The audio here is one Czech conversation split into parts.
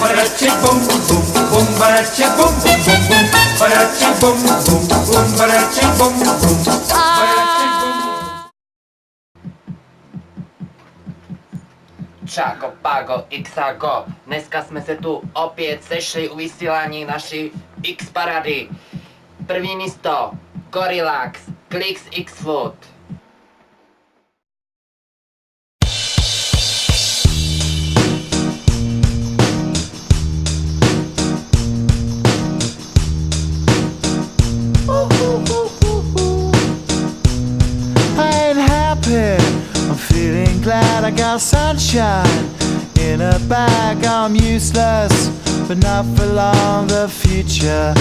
barache bum bum bum barache bum bum bum bum barache bum bum bum barache bum bum barache bum. Čáko, Págo, Xáko, dneska jsme se tu opět sešli u vysílání naší X-parady. První místo, Gorillax, Clicks X-Food. I'm feeling glad I got sunshine in a bag. I'm useless, but not for long. The future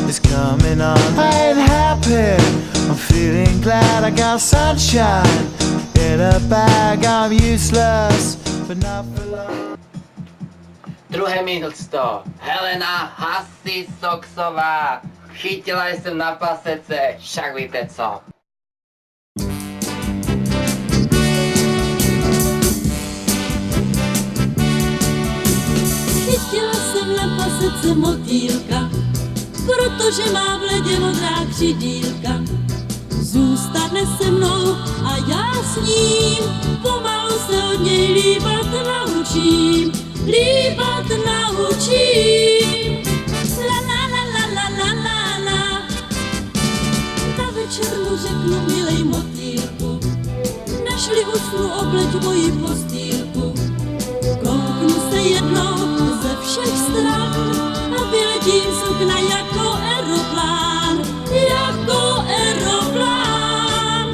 is coming on. I ain't happy. I'm feeling glad I got sunshine in a bag. I'm useless, but not for long. Druhé místo, Helena Hasisoxová. Chytila jsem na pasece, však víte co. Chytila jsem na pasece motýlka, protože má v ledě modrá křidílka. Zůstane se mnou a já s ním pomalu se od něj líbat naučím. Líbat naučím. La la la la la la la la. Na večer mu řeknu, milej motýlku, našli usnu obleť moji postýlku. Kouknu se jednou ze všech stran a vyletím z okna jako aeroplán, jako aeroplán.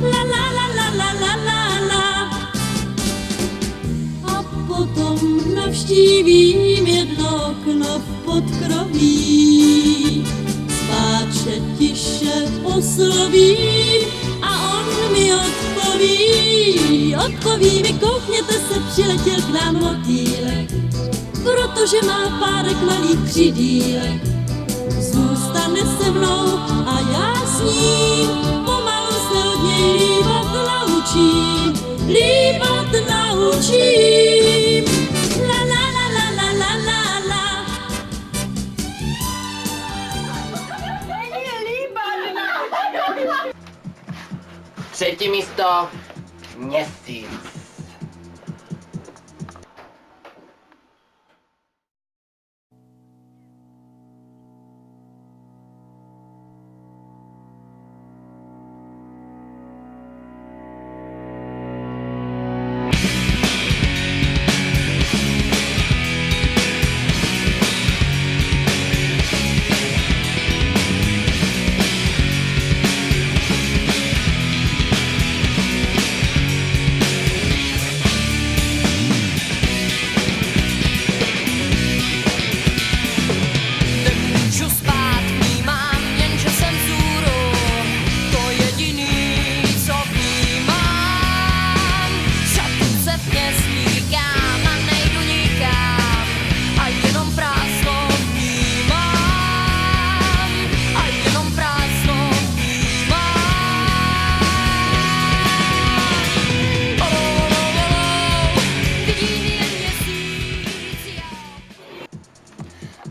La la la la la la la la. A potom navštívím jedno okno v podkroví. Spáče tiše oslovím a on mi odpoví mi, koukněte se, přiletěl k nám motýlek, protože má párek malých křidílek. Zůstane se mnou a já s ním pomalu se od něj líbat naučím. Líbat naučím. La la la la la la la la. Třetí místo, Měsíc.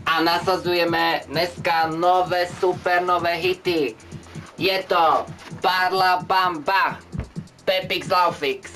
A nasazujeme dneska super nové hity. Je to Parla Bamba, Pepix Laufix.